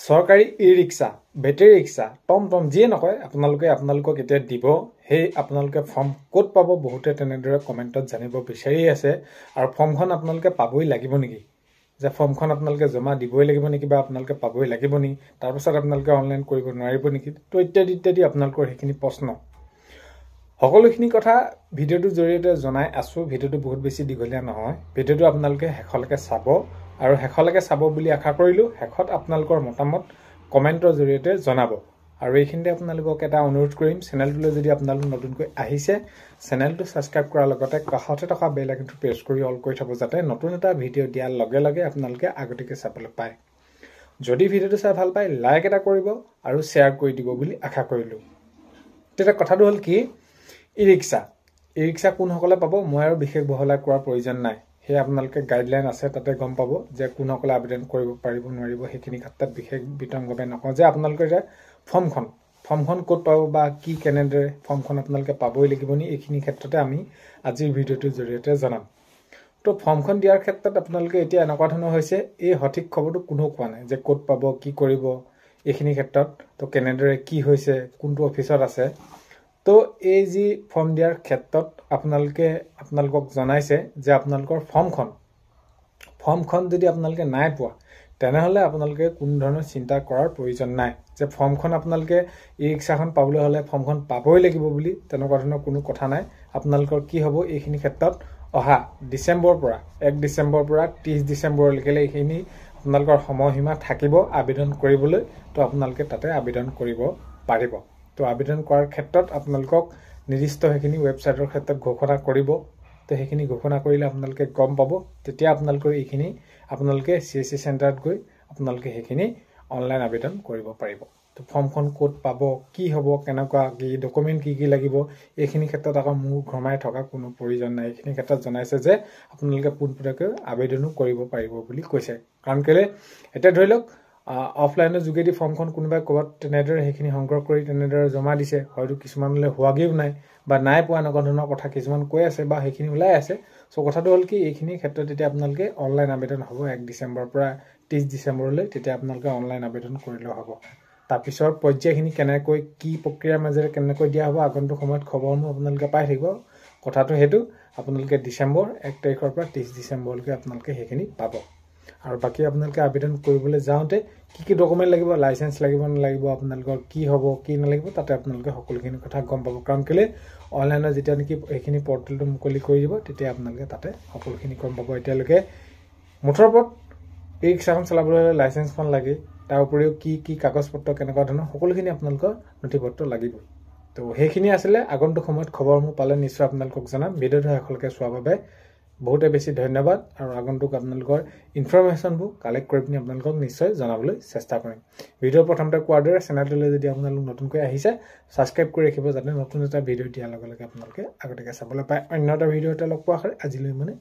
চৰকাৰী ই rickshaw battery rickshaw টমটম যিয়ে নকয় আপোনালোকক এতিয়া দিব সেই আপোনালোকে ফৰ্ম ক'ত পাব বহুতে তেনেদৰে কমেণ্টত জানিব বিচাৰি আছে আৰু ফৰ্মখন আপোনালোকে পাবই লাগিব নেকি যে ফৰ্মখন আপোনালোকে জমা দিবই লাগিব নেকি বা আপোনালোকে পাবই লাগিব নেকি তাৰপিছত আপোনালোকে অনলাইন কৰিব নোৱাৰিব নেকি তো ইত্যাদি আপোনালোকৰ সেইখিনি প্ৰশ্ন সকলোখিনি কথা ভিডিঅ'টোৰ জৰিয়তে জনাই আছো ভিডিঅ'টো বহুত বেছি দীঘলীয়া নহয় ভিডিঅ'টো আপোনালোকে শেষলৈকে চাব আৰু শেষলৈকে চাব বুলি আশা কৰিলো শেষত আপোনালোকৰ মতামত কমেণ্টৰ জৰিয়তে জনাব আৰু এইখিনিতে আপোনালোকক এটা অনুৰোধ কৰিম চেনেলটোলৈ যদি আপোনালোক নতুনকৈ আহিছে চেনেলটো সাবস্ক্ৰাইব কৰাৰ লগতে কাষতে থকা বেল আইকনটো প্ৰেছ কৰি অল কৰি থব যাতে নতুন এটা ভিডিঅ' দিয়াৰ লগে লগে আপোনালোকে আগতীয়াকৈ চাবলৈ পায় যদি ভিডিঅ'টো চাই ভাল পায় লাইক এটা কৰিব আৰু শ্বেয়াৰ কৰি দিব বুলি আশা কৰিলো তেতিয়া কথাটো হ'ল কি ই ৰিক্সা কোনসকলে পাব মই আৰু বিশেষ বহলাই কোৱাৰ প্ৰয়োজন নাই হে আপোনালোকে গাইডলাইন আছে তাতে গম পাব যে কোনসকলে আবেদন কৰিব পাৰিব নোৱাৰিব সেইখিনি ক্ষেত্ৰত বিশেষ বিতংভাৱে নকওঁ যে আপোনালোকে যে ফৰ্মখন ক'ত পাব বা কি কেনেদৰে ফৰ্মখন আপোনালোকে পাবই লাগিব নি এইখিনি ক্ষেত্ৰতে আমি আজিৰ ভিডিঅ'টোৰ জৰিয়তে জনাম তো ফৰ্মখন দিয়াৰ ক্ষেত্ৰত আপোনালোকে এতিয়া এনেকুৱা ধৰণৰ হৈছে এই সঠিক খবৰটো কোনো কোৱা নাই যে ক'ত পাব কি কৰিব এইখিনি ক্ষেত্ৰত তো কেনেদৰে কি হৈছে কোনটো অফিচত আছে তো এই যি ফৰ্ম দিয়াৰ ক্ষেত্ৰত আপোনালোকক জনাইছে যে আপোনালোকৰ ফৰ্মখন যদি আপোনালোকে নাই পোৱা তেনেহলে আপোনালোকে কোনো ধৰণৰ চিন্তা কৰাৰ প্ৰয়োজন নাই যে ফৰ্মখন আপোনালোকে ই ৰিক্সাখন পাবলৈ হলে ফৰ্মখন পাবই লাগিব বুলি তেনেকুৱা ধৰণৰ কোনো কথা নাই আপোনালোকৰ কি হ'ব এইখিনি ক্ষেত্ৰত অহা ডিসেম্বৰৰ পৰা 1 ডিসেম্বৰৰ পৰা 30 ডিসেম্বৰলৈকে এইখিনি আপোনালোকৰ সময়সীমা থাকিব আবেদন কৰিবলৈ তো আপোনালোকে তাতে আবেদন কৰিব পাৰিব তো আবেদন কৰাৰ ক্ষেত্ৰত আপোনালোকক নিৰ্দিষ্ট সেইখিনি ৱেবছাইটৰ ক্ষেত্ৰত ঘোষণা কৰিব তো সেইখিনি ঘোষণা কৰিলে আপোনালোকে গম পাব তেতিয়া আপোনালোকৰ এইখিনি আপোনালোকে সিএসসি চেণ্টাৰত গৈ আপোনালোকে সেইখিনি অনলাইন আবেদন কৰিব পাৰিব তো ফৰ্মখন ক'ত পাব কি হ'ব কেনেকুৱা কি ডকুমেন্ট কি লাগিব এইখিনি ক্ষেত্ৰত আকৌ মোৰ ঘমাই থকা কোনো প্ৰয়োজন নাই এইখিনি ক্ষেত্ৰত জনাইছে যে আপোনালোকে পোনপটীয়াকৈ আবেদনো কৰিব পাৰিব বুলি কৈছে কাৰণ কেলে এটা ধৰি লওক অফলাইনৰ যোগেদি ফৰ্মখন কোনোবাই ক'বাত তেনেদৰে সেইখিনি সংগ্ৰহ কৰি তেনেদৰে জমা দিছে হয়তো কিছুমানলৈ হোৱাগেও নাই বা নাই পোৱা এনেকুৱা ধৰণৰ কথা কিছুমান কৈ আছে বা সেইখিনি ওলাই আছে সো কথাটো হ'ল কি এইখিনি ক্ষেত্ৰত এতিয়া আপোনালোকে অনলাইন আবেদন হ'ব 1 ডিসেম্বৰৰ পৰা 30 ডিসেম্বৰলৈ তেতিয়া আপোনালোকে অনলাইন আবেদন কৰিলে হ'ব তাৰ পিছৰ পৰ্যায়খিনি কেনেকৈ কি প্ৰক্ৰিয়াৰ মাজেৰে কেনেকৈ দিয়া হ'ব আগন্তুক সময়ত খবৰসমূহ আপোনালোকে পাই থাকিব কথাটো হেতু আপোনালোকে ডিসেম্বৰ 1 তাৰিখৰ পৰা 30 ডিসেম্বৰলৈকে আপোনালোকে সেইখিনি পাব আৰু বাকি আপোনালোকে আবেদন কৰিবলৈ যাওঁতে কি ডকুমেন্ট লাগিব লাইসেন্স লাগিব নালাগিব আপোনালোকৰ কি হ'ব কি নালাগিব তাতে আপোনালোকে সকলোখিনি কথা গম পাব কাৰণ কেলে অনলাইনত যেতিয়া নেকি এইখিনি পৰ্টেলটো মুকলি কৰি দিব তেতিয়া আপোনালোকে তাতে সকলোখিনি গম পাব এতিয়ালৈকে মুঠৰপট এই ৰিক্সাখন চলাবলৈ লাইসেন্সখন লাগে তাৰ উপৰিও কি কাগজপত্ৰ কেনেকুৱা ধৰণৰ সকলোখিনি আপোনালোকৰ নথিপত্ৰ লাগিব তো সেইখিনি আছিল আগন্তুক সময়ত খবৰসমূহ পালে নিশ্চয় আপোনালোকক জনাম ভিডিঅ'টো শেষলৈকে চোৱাৰ বাবে বহুতে বেছি ধন্যবাদ আৰু আগন্তুক আপোনালোকৰ ইনফৰমেশনবোৰ কালেক্ট কৰি পিনি আপোনালোকক নিশ্চয় জনাবলৈ চেষ্টা কৰিম ভিডিঅ'ৰ প্ৰথমতে কোৱাৰ দৰে চেনেলটোলৈ যদি আপোনালোক নতুনকৈ আহিছে সাবস্ক্ৰাইব কৰি ৰাখিব যাতে নতুন এটা ভিডিঅ' দিয়াৰ লগে লগে আপোনালোকে আগতীয়াকৈ চাবলৈ পায় অন্য এটা ভিডিঅ'তে লগ পোৱা হয় আজিলৈ মানে